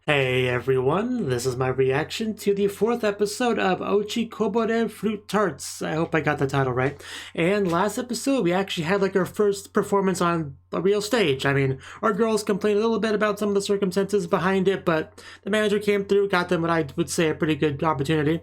Hey everyone, this is my reaction to the 4th episode of Ochikobore Fruit Tarts. I hope I got the title right. And last episode, we actually had like our first performance on a real stage. I mean, our girls complained a little bit about some of the circumstances behind it, but the manager came through, got them what I would say a pretty good opportunity,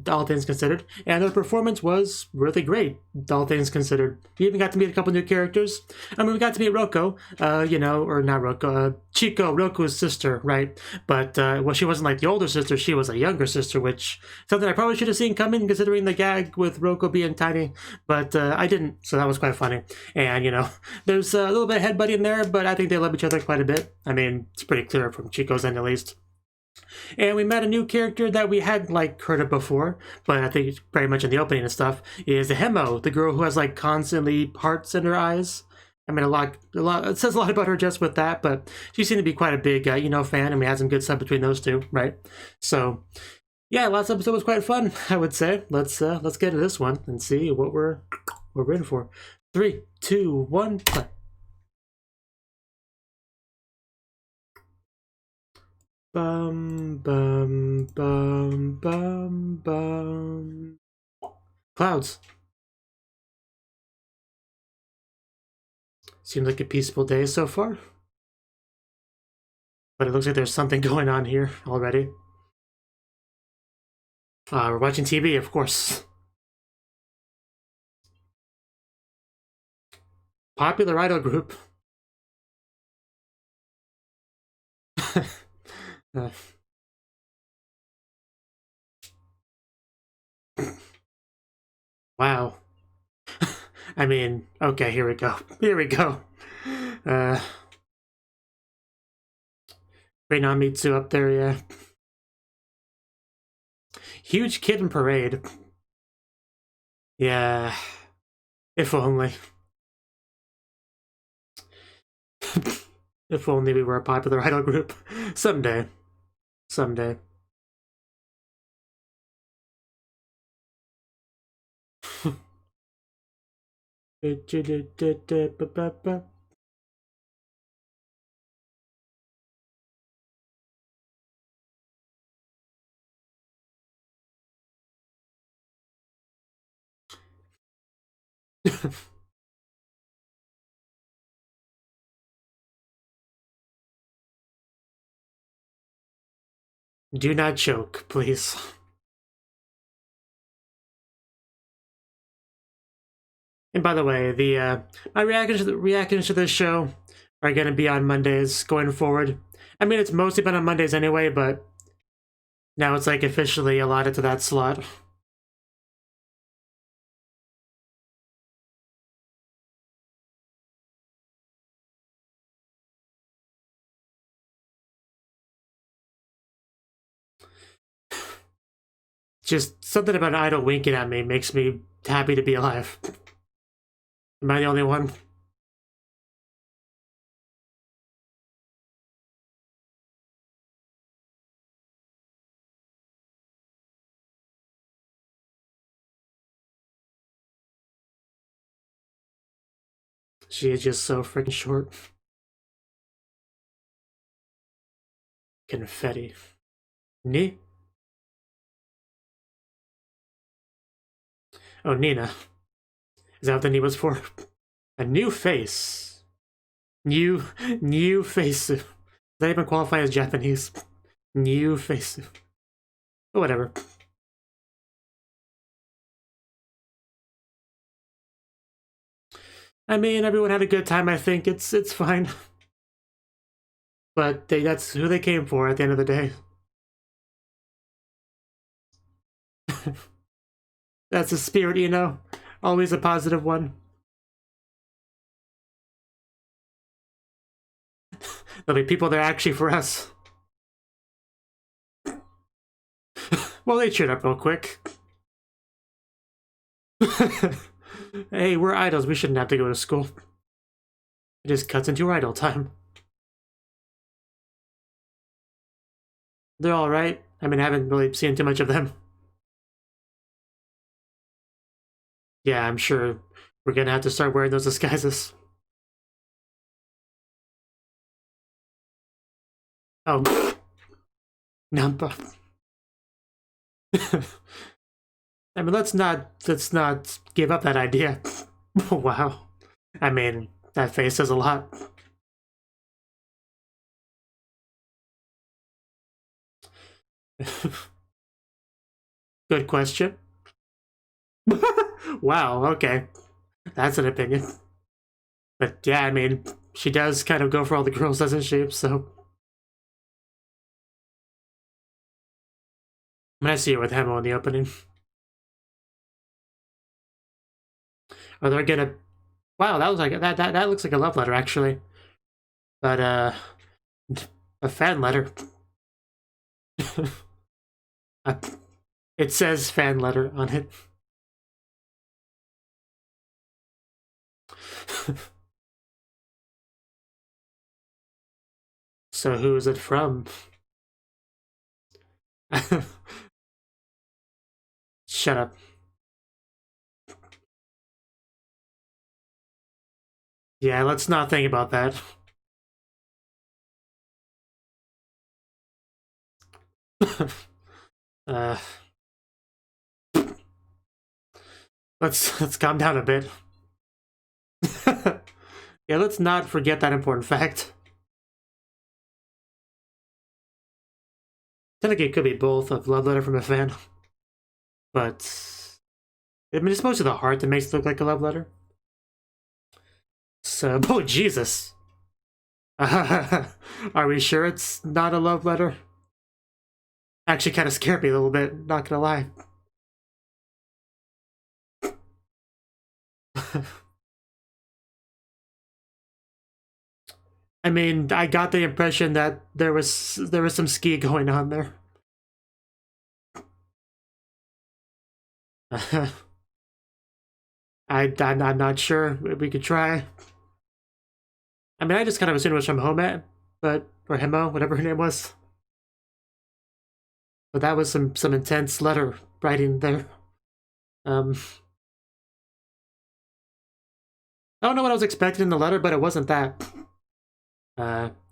all things considered. And the performance was really great, all things considered. We even got to meet a couple new characters. I mean, we got to meet Roko, or not Roko, Chico, Roku's sister, right? But, well, she wasn't like the older sister, she was a younger sister, which something I probably should have seen coming considering the gag with Roko being tiny, but I didn't, so that was quite funny. And, there's a little bit of headbutting there, but I think they love each other quite a bit. I mean, it's pretty clear from Chico's end at least. And we met a new character that we hadn't, like, heard of before, but I think pretty much in the opening and stuff, is Hemo, the girl who has, like, constantly hearts in her eyes. I mean, it says a lot about her just with that, but she seemed to be quite a big, fan, and we had some good stuff between those two, right? So, yeah, last episode was quite fun, I would say. Let's get to this one and see what we're in for. 3, 2, 1, play. Bum, bum, bum, bum, bum. Clouds. Seems like a peaceful day so far. But it looks like there's something going on here already. We're watching TV, of course. Popular idol group. Wow. I mean, okay, here we go. Here we go. Reinamitsu up there, yeah. Huge kitten parade. Yeah. If only. If only we were a popular idol group. Someday. Someday. Do not choke, please. And by the way, my reactions to this show are going to be on Mondays going forward. I mean, it's mostly been on Mondays anyway, but now it's like officially allotted to that slot. Just something about an idol winking at me makes me happy to be alive. Am I the only one? She is just so freaking short. Confetti. Ni? Oh, Nina. Is that what the knee was for? A new face. New face. Does that even qualify as Japanese? New face. But whatever. I mean, everyone had a good time, I think. It's fine. But that's who they came for at the end of the day. That's the spirit, Always a positive one. There'll be people there actually for us. Well, they cheered up real quick. Hey, we're idols. We shouldn't have to go to school. It just cuts into idol time. They're alright. I mean, I haven't really seen too much of them. Yeah, I'm sure we're gonna have to start wearing those disguises. Oh. Nampa. I mean, let's not give up that idea. Wow. I mean, that face says a lot. Good question. Wow, okay. That's an opinion. But yeah, I mean, she does kind of go for all the girls, doesn't she? So. I mean, I see it with Hemo in the opening. Are they gonna... Wow, that was like that looks like a love letter, actually. But, a fan letter. It says fan letter on it. So who is it from? Shut up. Yeah, let's not think about that. uh, let's calm down a bit. Yeah, let's not forget that important fact. Technically, it could be both a love letter from a fan, but I mean, it's mostly the heart that makes it look like a love letter. So, oh Jesus, are we sure it's not a love letter? Actually, kind of scared me a little bit. Not gonna lie. I mean, I got the impression that there was some ski going on there. I'm not sure. We could try. I mean, I just kind of assumed it was from Home, but or Hemo, whatever her name was. But that was some intense letter writing there. I don't know what I was expecting in the letter, but it wasn't that.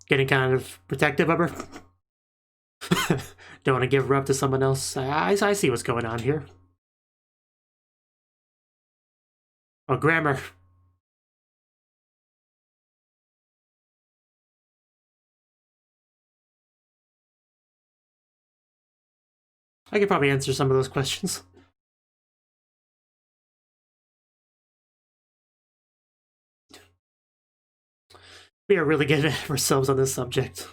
Getting kind of protective of her. Don't want to give her up to someone else. I see what's going on here. Oh, grammar. I could probably answer some of those questions. We are really getting ourselves on this subject.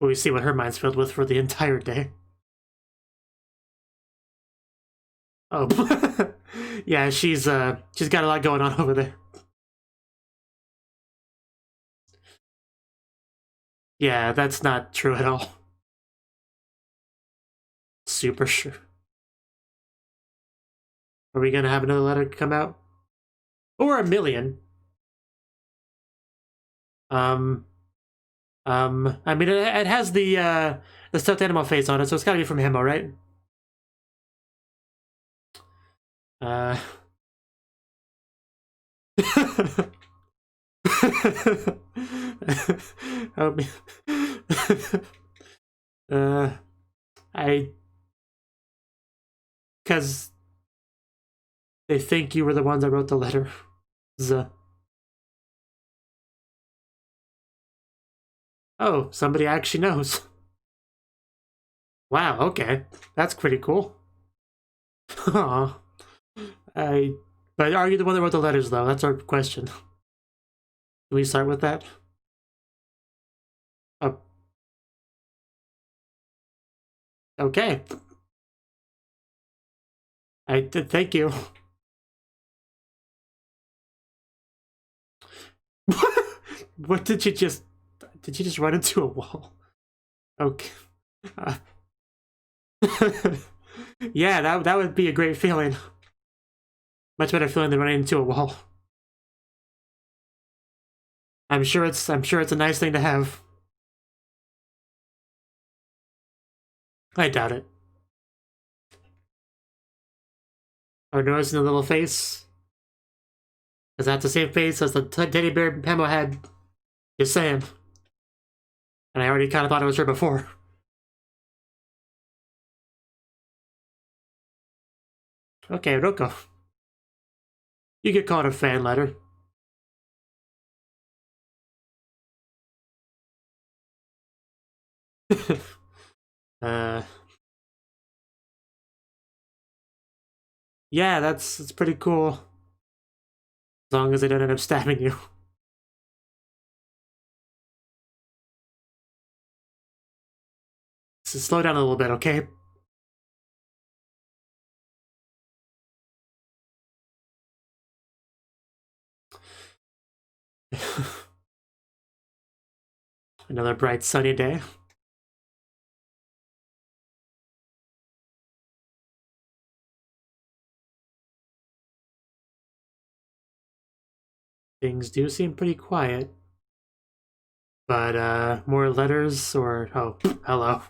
We see what her mind's filled with for the entire day. Oh, yeah, she's got a lot going on over there. Yeah, that's not true at all. Super sure. Are we gonna have another letter come out? Or a million? I mean, it has the stuffed animal face on it, so it's gotta be from Hemo, right? Because they think you were the ones that wrote the letter. Oh, somebody actually knows. Wow, okay. That's pretty cool. Aw. But are you the one that wrote the letters, though? That's our question. Can we start with that? Oh. Okay. I did. Thank you. What did you just... Did you just run into a wall? Okay. Yeah, that would be a great feeling. Much better feeling than running into a wall. I'm sure it's a nice thing to have. I doubt it. Or noticing the little face. Because that's the same face as the teddy bear Pemo had. Just saying. And I already kind of thought it was her before. Okay, Roko. You get called a fan letter. Yeah, that's pretty cool. As long as they don't end up stabbing you. So slow down a little bit, okay? Another bright sunny day. Things do seem pretty quiet. But, more letters or... Oh, hello.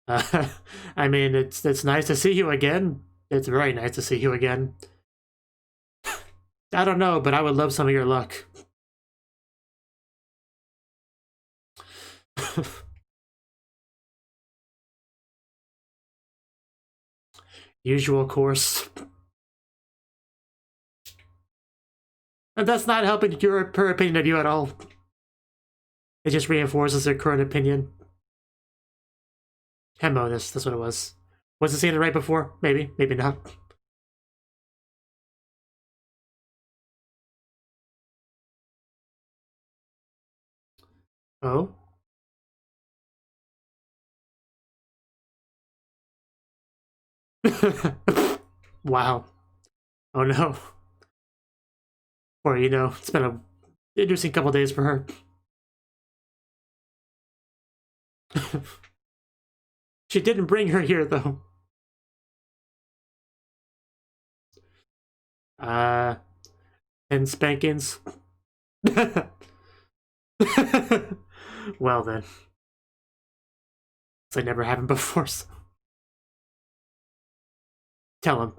I mean, it's nice to see you again. It's very nice to see you again. I don't know, but I would love some of your luck. Usual course. And that's not helping her opinion of you at all. It just reinforces her current opinion. Hemo, that's what it was. Was it saying it right before? Maybe, maybe not. Oh? Wow. Oh no. Or, you know, it's been a interesting couple days for her. She didn't bring her here, though. And spankings. Well then. It's like never happened before, so. Tell him.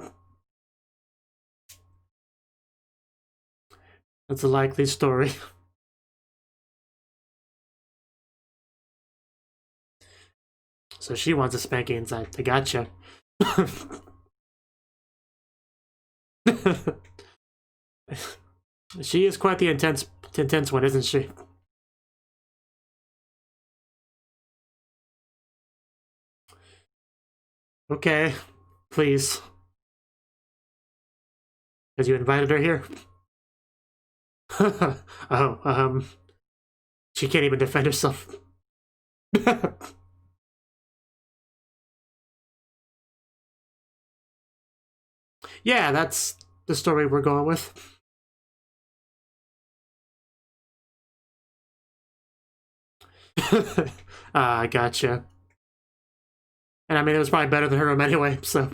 That's a likely story. So she wants a spanking inside. I gotcha. She is quite the intense one, isn't she? Okay, please. Because you invited her here? Oh, she can't even defend herself. Yeah, that's the story we're going with. I gotcha. And I mean, it was probably better than her room anyway, so.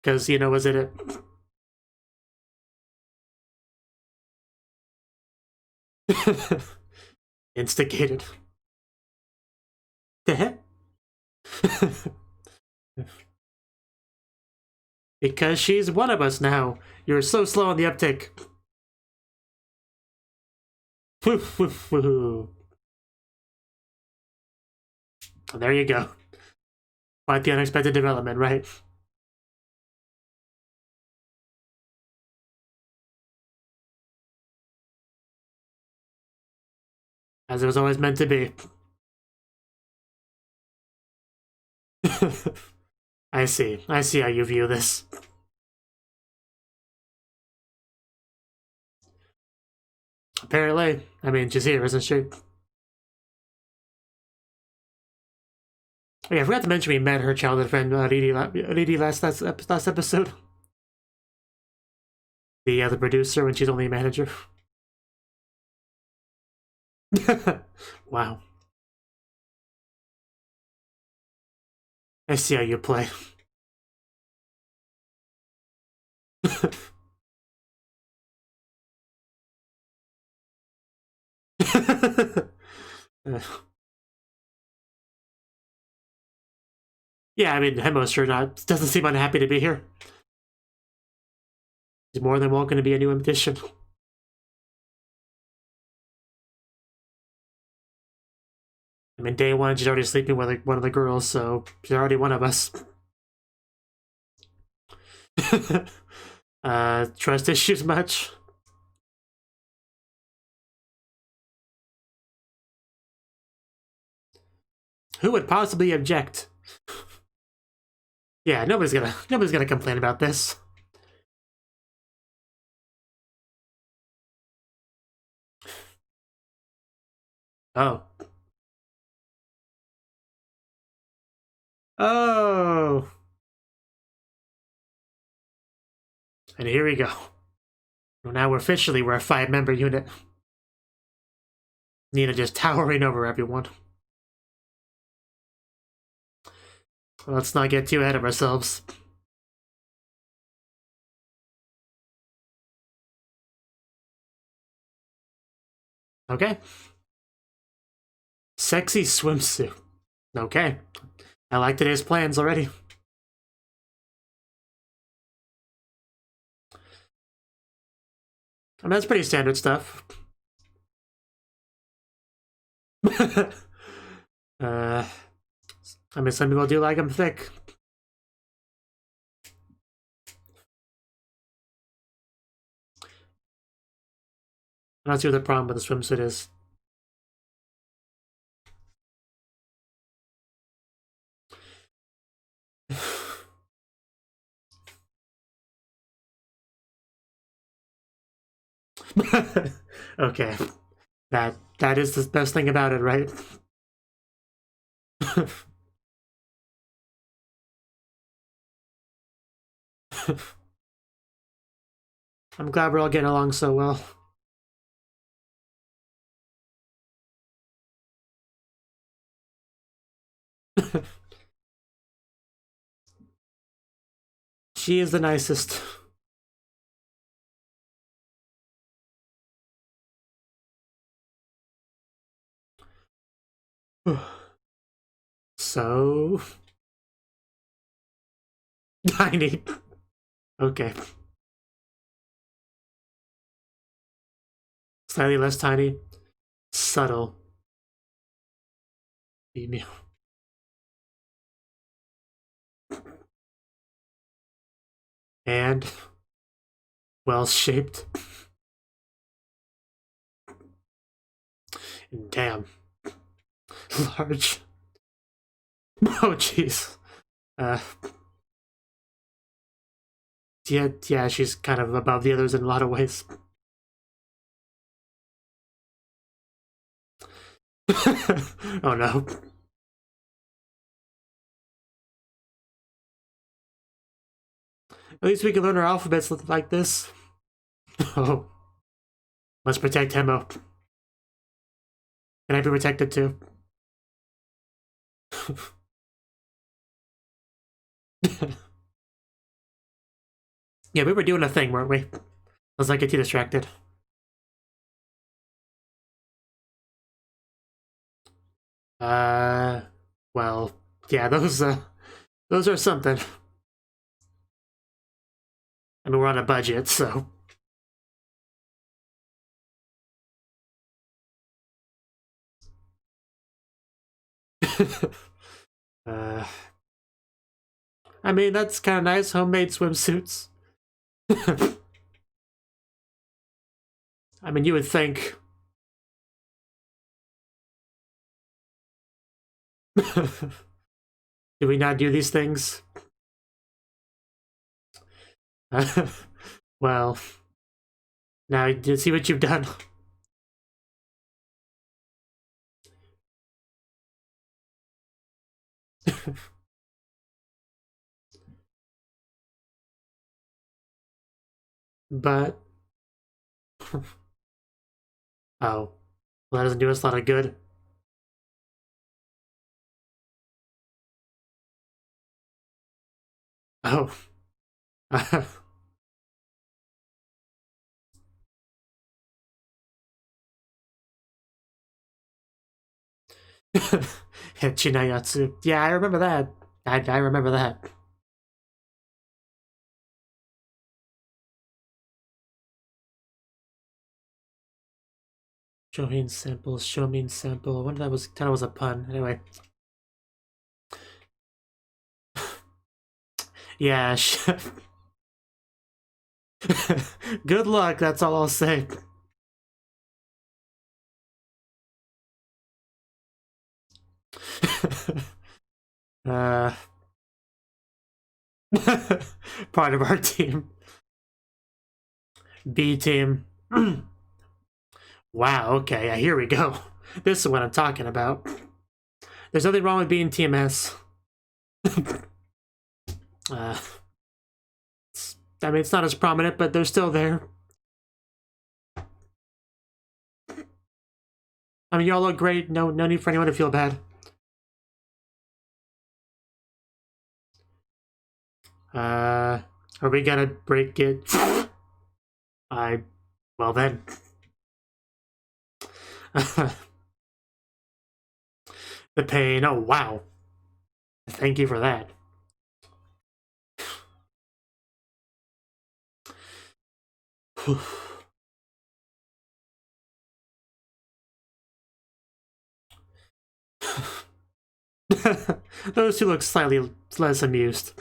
Because, you know, was it? Instigated. The heck? Because she's one of us now. You're so slow on the uptick. There you go. Quite the unexpected development, right? As it was always meant to be. I see how you view this. Apparently. I mean, she's here, isn't she? Oh, yeah, I forgot to mention we met her childhood friend, Riri last episode. The producer when she's only a manager. Wow. I see how you play. Yeah, I mean, Hemo's sure doesn't seem unhappy to be here. He's more than welcome to be a new addition. I mean, day one, she's already sleeping with like, one of the girls, so she's already one of us. Trust issues much? Who would possibly object? Yeah, nobody's gonna complain about this. Oh. Oh. And here we go. Well, now we're a 5-member unit. Nina just towering over everyone. Let's not get too ahead of ourselves. Okay. Sexy swimsuit. Okay. I like today's plans already. I mean, that's pretty standard stuff. I mean, some people do like them thick. I'm not sure what the problem with the swimsuit is. Okay. That is the best thing about it, right? I'm glad we're all getting along so well. She is the nicest. So tiny. Okay. Slightly less tiny. Subtle. Female. And well shaped. Damn. Large. Oh jeez. Yeah, she's kind of above the others in a lot of ways. Oh no. At least we can learn our alphabets like this. Oh. Let's protect Hemo. Can I be protected too? Yeah, we were doing a thing, weren't we? Let's not get too distracted. Well, yeah, those are something. I mean, we're on a budget, so. I mean, that's kind of nice, homemade swimsuits. I mean, you would think. Do we not do these things? Well, now you see what you've done. But oh, well, that doesn't do us a lot of good. Oh. Chinayatsu. Yeah, I remember that. I remember that. Shomin sample, Shomin sample. I wonder if that was a pun. Anyway. Yeah, good luck, that's all I'll say. Part of our team. B team. Wow, okay, yeah, here we go. This is what I'm talking about. There's nothing wrong with being Team S. I mean, it's not as prominent, but they're still there. I mean, y'all look great. No need for anyone to feel bad. Are we gonna break it? Well then. The pain, oh wow. Thank you for that. Those two look slightly less amused.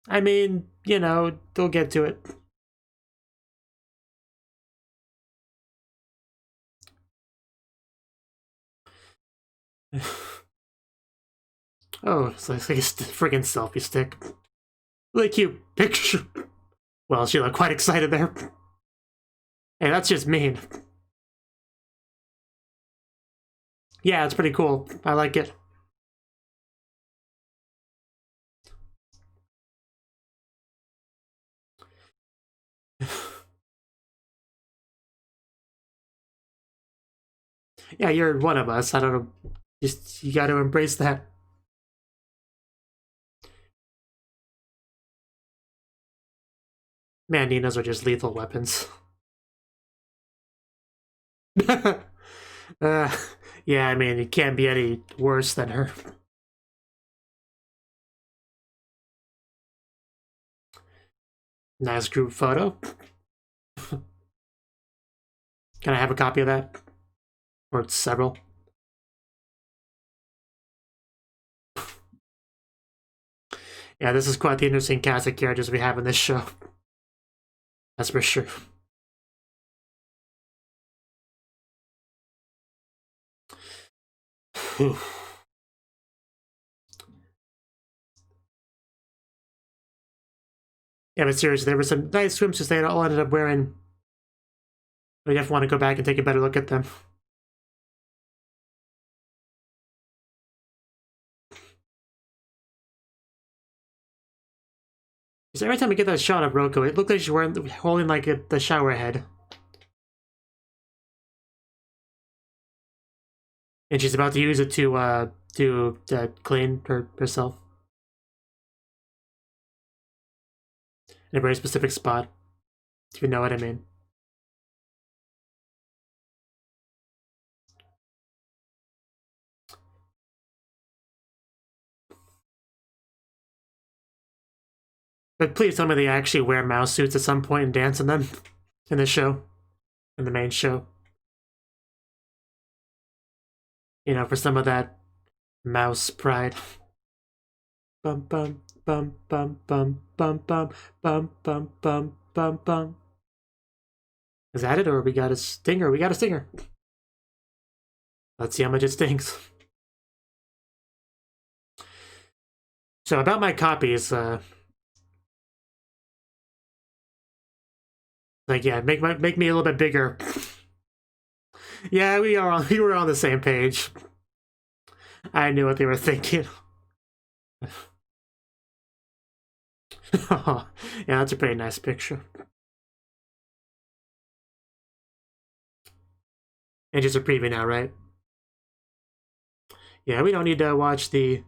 I mean, you know, they'll get to it. Oh, it's like a friggin' selfie stick. Really cute picture. Well, she looked quite excited there. Hey, that's just mean. Yeah, it's pretty cool. I like it. Yeah, you're one of us. I don't know. Just, you gotta embrace that. Man, Ninas are just lethal weapons. Yeah, I mean, it can't be any worse than her. Nice group photo. Can I have a copy of that? Or several? Yeah, this is quite the interesting cast of characters we have in this show. That's for sure. Yeah, but seriously, there were some nice swimsuits they all ended up wearing. We definitely want to go back and take a better look at them. Because every time we get that shot of Roko, it looked like she's holding like the shower head. And she's about to use it to clean herself. In a very specific spot. If you know what I mean. But please tell me they actually wear mouse suits at some point and dance in them in the show. In the main show. You know, for some of that mouse pride. Bum bum bum bum bum bum bum bum bum bum bum bum. Is that it, or we got a stinger? We got a stinger. Let's see how much it stings. So about my copies, like yeah, make me a little bit bigger. Yeah, we were on the same page. I knew what they were thinking. Yeah, that's a pretty nice picture. And just a preview now, right? Yeah, we don't need to watch the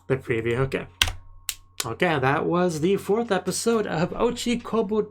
preview. Okay. Okay, that was the 4th episode of Ochikobore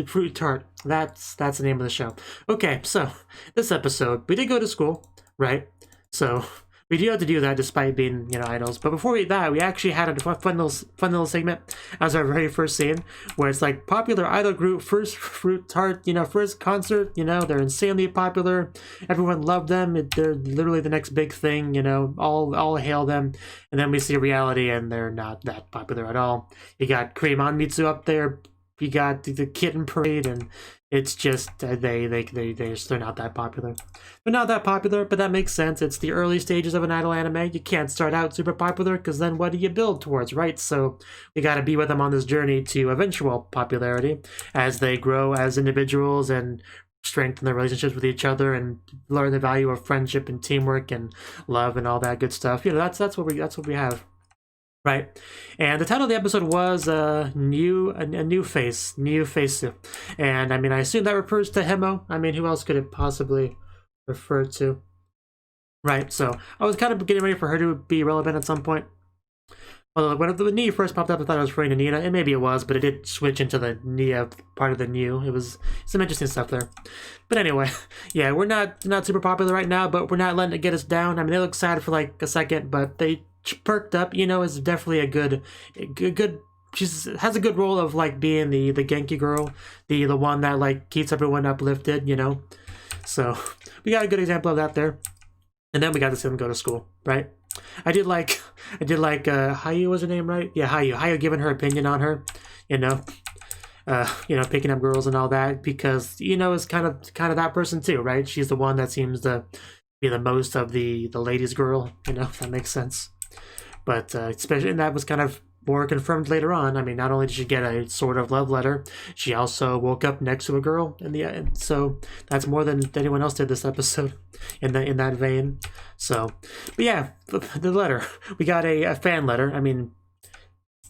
Fruit Tart. That's the name of the show. Okay, so this episode, we did go to school, right? So We do have to do that despite being, you know, idols. But before that, we actually had a fun little segment as our very first scene, where it's like popular idol group, first Fruit Tart, you know, first concert, you know, they're insanely popular. Everyone loved them. They're literally the next big thing, you know, all hail them. And then we see reality, and they're not that popular at all. You got Cream on Mitsu up there. You got the Kitten Parade, and it's just they're not that popular. They're not that popular, but that makes sense. It's the early stages of an idol anime. You can't start out super popular, because then what do you build towards, right? So we got to be with them on this journey to eventual popularity as they grow as individuals and strengthen their relationships with each other and learn the value of friendship and teamwork and love and all that good stuff. You know, that's what we have. Right, and the title of the episode was a new face, new face, and I mean, I assume that refers to Hemo. I mean, who else could it possibly refer to? Right, so I was kind of getting ready for her to be relevant at some point. Well, when the Nia first popped up, I thought it was referring to Nina, and maybe it was, but it did switch into the Nia part of the new. It was some interesting stuff there. But anyway, yeah, we're not super popular right now, but we're not letting it get us down. I mean, they look sad for like a second, but they perked up, you know, is definitely a good she has a good role of like being the Genki girl, the one that like keeps everyone uplifted, you know. So we got a good example of that there. And then we got to see them go to school, right? I did like Hayu was her name, right? Yeah, Hayu giving her opinion on her, you know, picking up girls and all that, because, you know, is kind of that person too, right? She's the one that seems to be the most of the ladies' girl, you know, if that makes sense. But especially, and that was kind of more confirmed later on. I mean, not only did she get a sort of love letter, she also woke up next to a girl in the end. So that's more than anyone else did this episode in that vein. So, but yeah, the letter, we got a fan letter. I mean,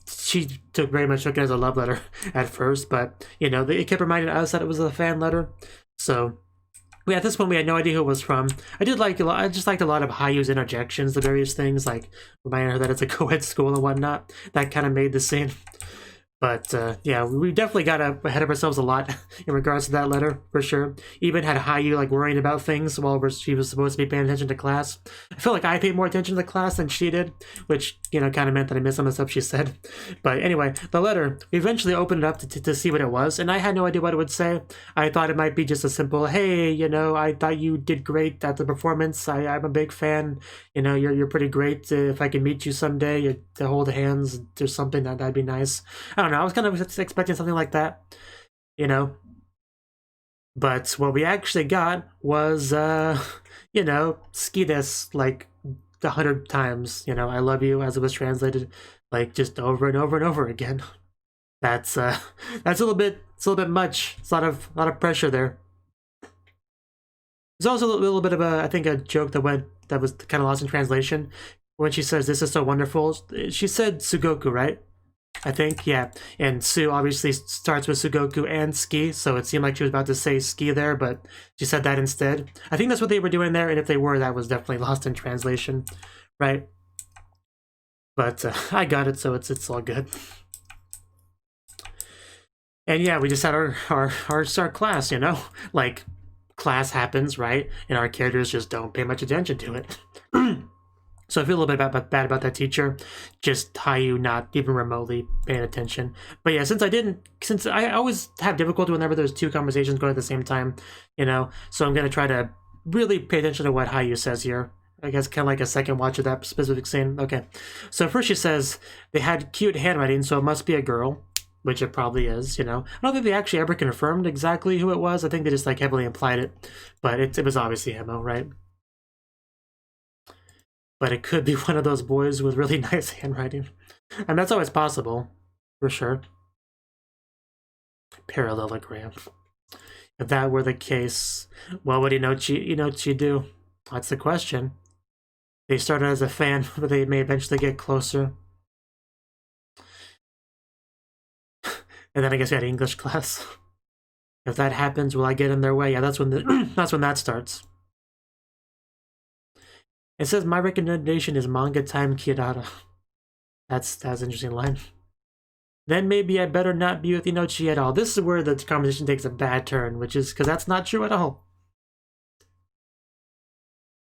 she very much took it as a love letter at first, but you know, it kept reminding us that it was a fan letter. So. At this point, we had no idea who it was from. I just liked a lot of Hayu's interjections, the various things, like reminding her that it's a co-ed school and whatnot. That kind of made the scene. But yeah, we definitely got ahead of ourselves a lot in regards to that letter, for sure. Even had Hayu like worrying about things while she was supposed to be paying attention to class. I feel like I paid more attention to the class than she did, which, you know, kind of meant that I missed some of the stuff she said. But anyway, the letter, we eventually opened it up to see what it was, and I had no idea what it would say. I thought it might be just a simple, hey, you know, I thought you did great at the performance. I'm a big fan. You know, you're pretty great. If I can meet you someday, to hold hands or something, that'd be nice. I don't know. I was kind of expecting something like that, you know. But what we actually got was, you know, ski this like 100 times. You know, I love you, as it was translated, like just over and over and over again. That's a little bit much. It's a lot of pressure there. There's also a little bit of I think a joke that was kind of lost in translation when she says this is so wonderful. She said Sugoku, right? I think, yeah. And Su obviously starts with Sugoku and ski, so it seemed like she was about to say ski there, but she said that instead. I think that's what they were doing there, and if they were, that was definitely lost in translation, right? But I got it, so it's all good. And yeah, we just had our class, you know? Like, class happens, right? And our characters just don't pay much attention to it. So I feel a little bit bad about that teacher, just Hayu not even remotely paying attention. But yeah, since I always have difficulty whenever there's two conversations going at the same time, you know, so I'm going to try to really pay attention to what Hayu says here. I guess kind of like a second watch of that specific scene. Okay, so first she says they had cute handwriting, so it must be a girl, which it probably is, you know. I don't think they actually ever confirmed exactly who it was. I think they just like heavily implied it, but it was obviously Hemo, right? But it could be one of those boys with really nice handwriting. And that's always possible, for sure. Parallelogram. If that were the case, what would Inochi do? That's the question. They started as a fan, but they may eventually get closer. And then I guess we had English class. If that happens, will I get in their way? Yeah, that's when that starts. It says my recommendation is manga time Kirara. That's an interesting line. Then maybe I better not be with Inochi at all. This is where the conversation takes a bad turn, which is because that's not true at all.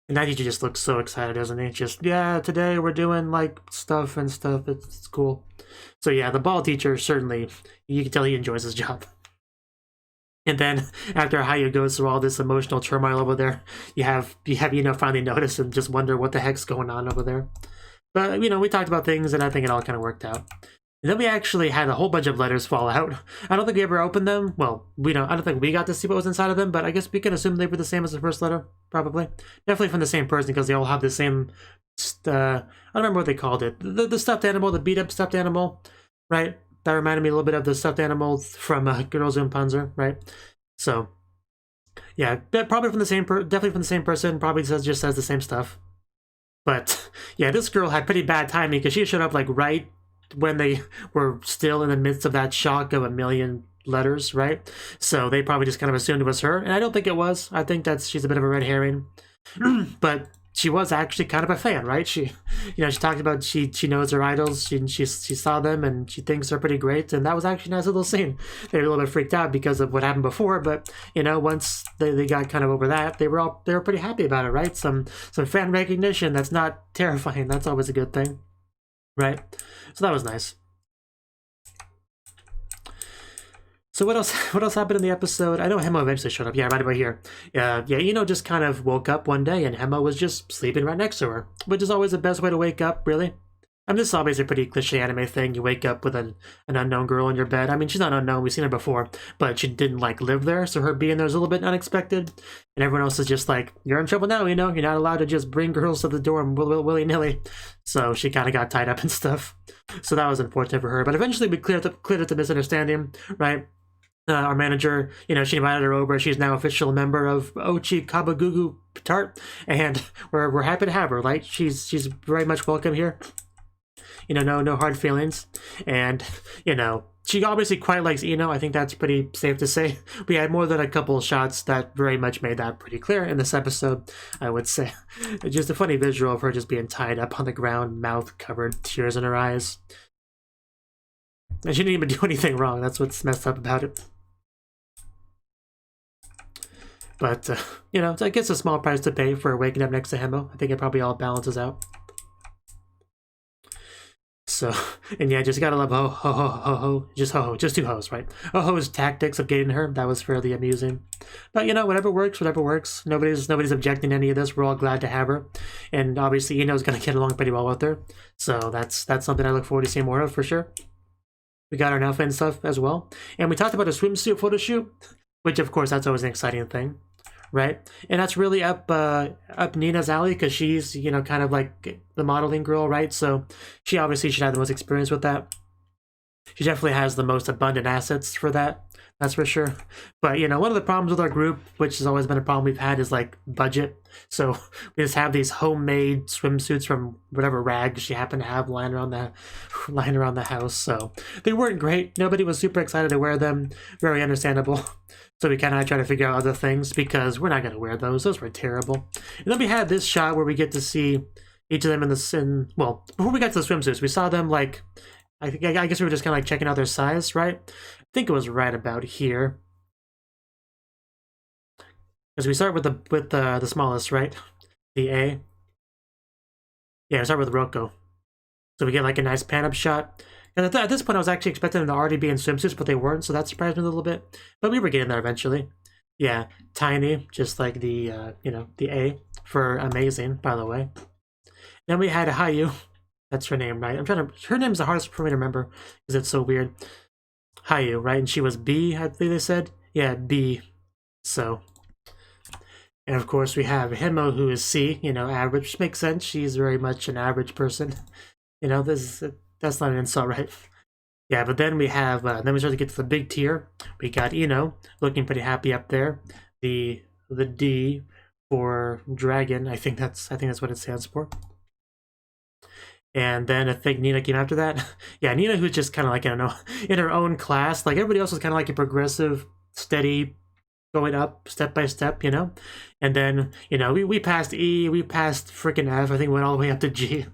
And that teacher just looks so excited, doesn't he? Just, yeah, today we're doing, like, stuff and stuff. It's cool. So, yeah, the ball teacher, certainly, you can tell he enjoys his job. And then, after Hayu goes through all this emotional turmoil over there, you have finally notice and just wonder what the heck's going on over there. But, we talked about things, and I think it all kind of worked out. And then we actually had a whole bunch of letters fall out. I don't think we ever opened them. Well, I don't think we got to see what was inside of them, but I guess we can assume they were the same as the first letter, probably. Definitely from the same person, because they all have the same, I don't remember what they called it. The stuffed animal, the beat-up stuffed animal, right? That reminded me a little bit of the stuffed animal from Girls in Panzer, right? So, yeah, probably from the same, definitely from the same person, probably just says the same stuff. But, yeah, this girl had pretty bad timing, because she showed up, like, right when they were still in the midst of that shock of a million letters, right? So they probably just kind of assumed it was her, and I don't think it was. I think she's a bit of a red herring. But she was actually kind of a fan, right? She talked about she knows her idols, she saw them, and she thinks they're pretty great, and that was actually a nice little scene. They were a little bit freaked out because of what happened before, but once they got kind of over that, they were pretty happy about it, right? Some fan recognition that's not terrifying. That's always a good thing. Right? So that was nice. So what else happened in the episode? I know Hemo eventually showed up. Yeah, right about here. Just kind of woke up one day and Hemo was just sleeping right next to her, which is always the best way to wake up, really. I mean, this is always a pretty cliche anime thing. You wake up with an unknown girl in your bed. I mean, she's not unknown. We've seen her before, but she didn't, live there, so her being there is a little bit unexpected. And everyone else is just like, you're in trouble now, you're not allowed to just bring girls to the door willy-nilly. So she kind of got tied up and stuff. So that was unfortunate for her. But eventually we cleared up the misunderstanding, right? Our manager, she invited her over. She's now official member of Ochikobore Fruit Tart, and we're happy to have her. Like, she's very much welcome here. No hard feelings. And, she obviously quite likes Ino. I think that's pretty safe to say. We had more than a couple shots that very much made that pretty clear in this episode, I would say. Just a funny visual of her just being tied up on the ground, mouth covered, tears in her eyes. And she didn't even do anything wrong. That's what's messed up about it. But, I guess a small price to pay for waking up next to Hemo. I think it probably all balances out. So, and yeah, just gotta love just two hoes, right? Ho-ho's tactics of getting her, that was fairly amusing. But whatever works. Nobody's objecting to any of this. We're all glad to have her, and obviously Ino's gonna get along pretty well with her. So that's something I look forward to seeing more of for sure. We got our outfit and stuff as well, and we talked about a swimsuit photo shoot, which of course that's always an exciting thing, right? And that's really up Nina's alley, because she's kind of like the modeling girl, right? So she obviously should have the most experience with that. She definitely has the most abundant assets for that, that's for sure. But one of the problems with our group, which has always been a problem we've had, is budget. So we just have these homemade swimsuits from whatever rags she happened to have lying around the house. So they weren't great. Nobody was super excited to wear them. Very understandable. So we kind of try to figure out other things, because we're not going to wear those. Those were terrible. And then we had this shot where we get to see each of them well, before we got to the swimsuits, we saw them I guess we were just kind of checking out their size, right? I think it was right about here. Because we start with the smallest, right? The A. Yeah, we start with Roko. So we get a nice pan-up shot. And at this point, I was actually expecting them to already be in swimsuits, but they weren't, so that surprised me a little bit. But we were getting there eventually. Yeah, tiny, just like the the A for amazing, by the way. Then we had Hayu. That's her name, right? Her name's the hardest for me to remember because it's so weird. Hayu, right? And she was B, I think they said. Yeah, B. So, and of course we have Hemo, who is C, average, which makes sense. She's very much an average person. That's not an insult, right? Yeah, but then we have, then we start to get to the big tier. We got Ino, looking pretty happy up there. The D for dragon, I think that's what it stands for. And then I think Nina came after that. Yeah, Nina, who's just kind of I don't know, in her own class. Everybody else was kind of a progressive, steady, going up step by step, And then, we passed E, we passed freaking F. I think we went all the way up to G.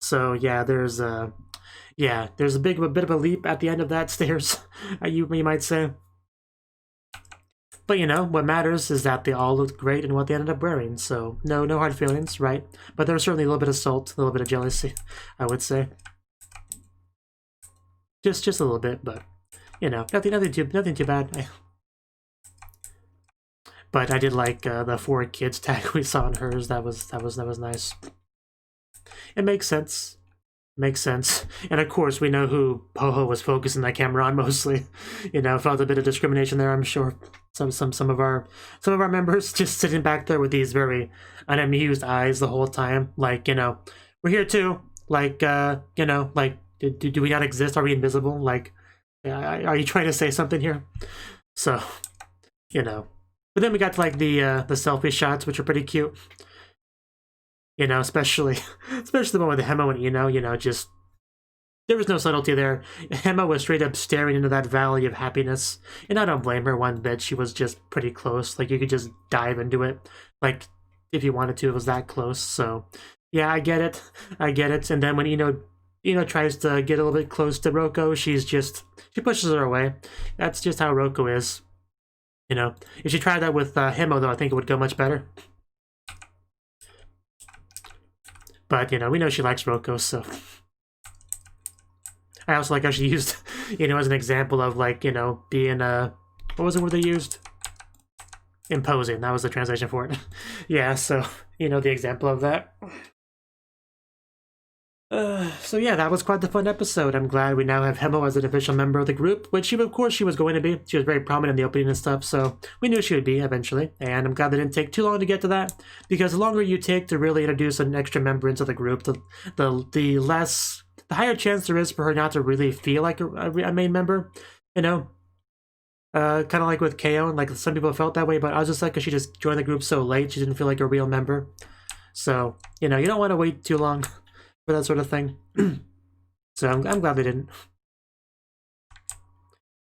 So yeah, there's a bit of a leap at the end of that stairs, you might say. But you know, what matters is that they all looked great and what they ended up wearing, so no hard feelings, right? But there was certainly a little bit of salt, a little bit of jealousy, I would say. Just a little bit, but you know, nothing too bad. But I did like the 4 kids tag we saw in hers. That was nice. It makes sense. Makes sense. And of course, we know who Poho was focusing that camera on mostly. You know, felt a bit of discrimination there, I'm sure. Some of our members just sitting back there with these very unamused eyes the whole time, like, you know, we're here too. Like, you know, like, do we not exist? Are we invisible? Like, are you trying to say something here? So, you know. But then we got to, like, the selfie shots, which are pretty cute. You know, especially the one with Hemo and Ino, you know, just, there was no subtlety there. Hemo was straight up staring into that valley of happiness, and I don't blame her one bit. She was just pretty close. Like, you could just dive into it, like, if you wanted to. It was that close, so, yeah, I get it. And then when Ino tries to get a little bit close to Roko, she pushes her away. That's just how Roko is. You know, if she tried that with Hemo, though, I think it would go much better. But, you know, we know she likes Roko, so... I also like how she used, you know, as an example of, like, you know, being, what was the word they used? Imposing, that was the translation for it. Yeah, so, you know, the example of that. So yeah, that was quite the fun episode. I'm glad we now have Hemo as an official member of the group, which of course she was going to be. She was very prominent in the opening and stuff, so we knew she would be eventually. And I'm glad they didn't take too long to get to that, because the longer you take to really introduce an extra member into the group, the higher chance there is for her not to really feel like a main member, you know? Kind of like with KO, like some people felt that way, but I was just like, because she just joined the group so late, she didn't feel like a real member. So, you know, you don't want to wait too long for that sort of thing. So I'm glad they didn't.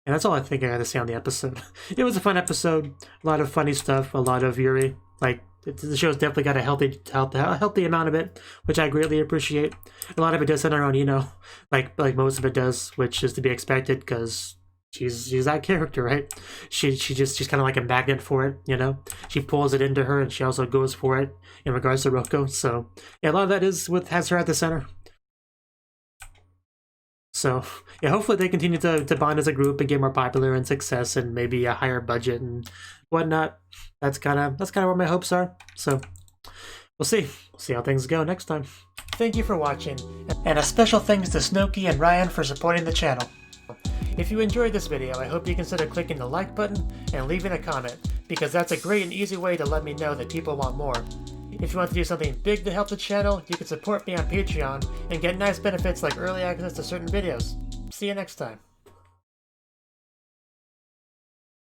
And that's all I think I got to say on the episode. It was a fun episode, a lot of funny stuff, a lot of Yuri. Like, the show's definitely got a healthy amount of it, which I greatly appreciate. A lot of it does center on Ino, like most of it does, which is to be expected because she's that character, right? She's kind of like a magnet for it, you know. She pulls it into her, and she also goes for it in regards to Roko. So yeah, a lot of that has her at the center. So yeah, hopefully they continue to bond as a group and get more popular and success, and maybe a higher budget and whatnot. That's kind of where my hopes are. So we'll see. We'll see how things go next time. Thank you for watching, and a special thanks to Cnouki and Ryan for supporting the channel. If you enjoyed this video, I hope you consider clicking the like button and leaving a comment, because that's a great and easy way to let me know that people want more. If you want to do something big to help the channel, you can support me on Patreon and get nice benefits like early access to certain videos. See you next time.